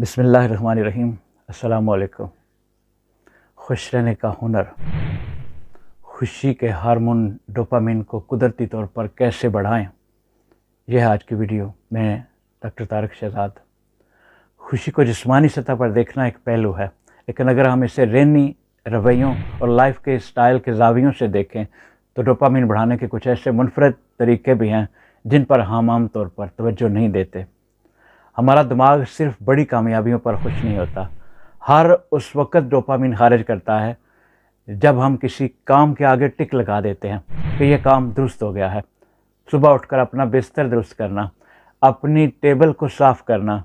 بسم اللہ الرحمن الرحیم۔ السلام علیکم۔ خوش رہنے کا ہنر، خوشی کے ہارمون ڈوپامین کو قدرتی طور پر کیسے بڑھائیں، یہ ہے آج کی ویڈیو۔ میں ڈاکٹر طارق شہزاد۔ خوشی کو جسمانی سطح پر دیکھنا ایک پہلو ہے، لیکن اگر ہم اسے ذہنی رویوں اور لائف کے سٹائل کے زاویوں سے دیکھیں تو ڈوپامین بڑھانے کے کچھ ایسے منفرد طریقے بھی ہیں جن پر ہم عام طور پر توجہ نہیں دیتے۔ ہمارا دماغ صرف بڑی کامیابیوں پر خوش نہیں ہوتا، ہر اس وقت ڈوپامین خارج کرتا ہے جب ہم کسی کام کے آگے ٹک لگا دیتے ہیں کہ یہ کام درست ہو گیا ہے۔ صبح اٹھ کر اپنا بستر درست کرنا، اپنی ٹیبل کو صاف کرنا،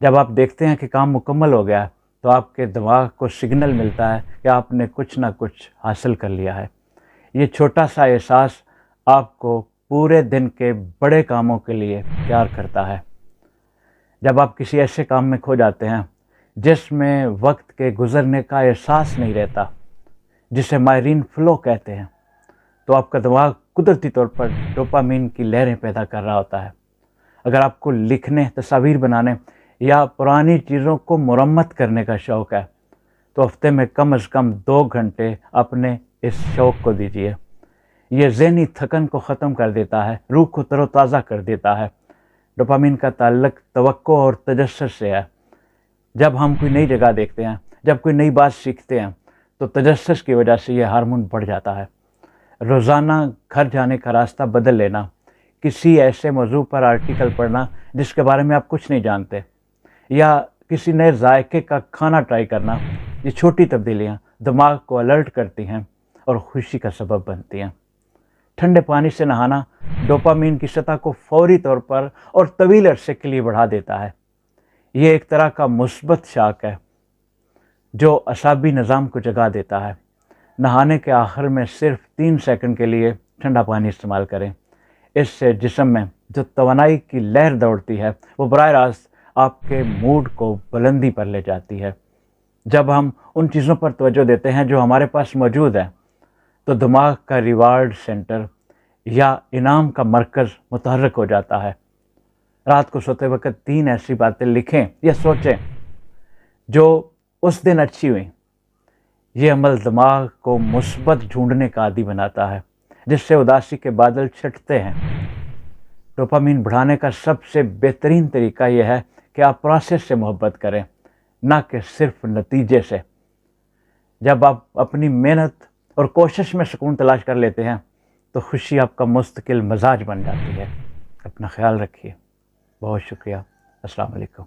جب آپ دیکھتے ہیں کہ کام مکمل ہو گیا ہے تو آپ کے دماغ کو سگنل ملتا ہے کہ آپ نے کچھ نہ کچھ حاصل کر لیا ہے۔ یہ چھوٹا سا احساس آپ کو پورے دن کے بڑے کاموں کے لیے تیار کرتا ہے۔ جب آپ کسی ایسے کام میں کھو جاتے ہیں جس میں وقت کے گزرنے کا احساس نہیں رہتا، جسے ماہرین فلو کہتے ہیں، تو آپ کا دماغ قدرتی طور پر ڈوپامین کی لہریں پیدا کر رہا ہوتا ہے۔ اگر آپ کو لکھنے، تصاویر بنانے یا پرانی چیزوں کو مرمت کرنے کا شوق ہے تو ہفتے میں کم از کم 2 گھنٹے اپنے اس شوق کو دیجیے۔ یہ ذہنی تھکن کو ختم کر دیتا ہے، روح کو تر و تازہ کر دیتا ہے۔ ڈوپامین کا تعلق توقع اور تجسس سے ہے۔ جب ہم کوئی نئی جگہ دیکھتے ہیں، جب کوئی نئی بات سیکھتے ہیں تو تجسس کی وجہ سے یہ ہارمون بڑھ جاتا ہے۔ روزانہ گھر جانے کا راستہ بدل لینا، کسی ایسے موضوع پر آرٹیکل پڑھنا جس کے بارے میں آپ کچھ نہیں جانتے، یا کسی نئے ذائقے کا کھانا ٹرائی کرنا، یہ چھوٹی تبدیلیاں دماغ کو الرٹ کرتی ہیں اور خوشی کا سبب بنتی ہیں۔ ٹھنڈے پانی سے نہانا ڈوپامین کی سطح کو فوری طور پر اور طویل عرصے کے لیے بڑھا دیتا ہے۔ یہ ایک طرح کا مثبت شاک ہے جو اعصابی نظام کو جگا دیتا ہے۔ نہانے کے آخر میں صرف 3 سیکنڈ کے لیے ٹھنڈا پانی استعمال کریں۔ اس سے جسم میں جو توانائی کی لہر دوڑتی ہے وہ براہ راست آپ کے موڈ کو بلندی پر لے جاتی ہے۔ جب ہم ان چیزوں پر توجہ دیتے ہیں جو ہمارے پاس موجود ہیں تو دماغ کا ریوارڈ سینٹر یا انعام کا مرکز متحرک ہو جاتا ہے۔ رات کو سوتے وقت 3 ایسی باتیں لکھیں یا سوچیں جو اس دن اچھی ہوئیں۔ یہ عمل دماغ کو مثبت ڈھونڈنے کا عادی بناتا ہے، جس سے اداسی کے بادل چھٹتے ہیں۔ ڈوپامین بڑھانے کا سب سے بہترین طریقہ یہ ہے کہ آپ پروسیس سے محبت کریں، نہ کہ صرف نتیجے سے۔ جب آپ اپنی محنت اور کوشش میں سکون تلاش کر لیتے ہیں تو خوشی آپ کا مستقل مزاج بن جاتی ہے۔ اپنا خیال رکھیے۔ بہت شکریہ۔ السلام علیکم۔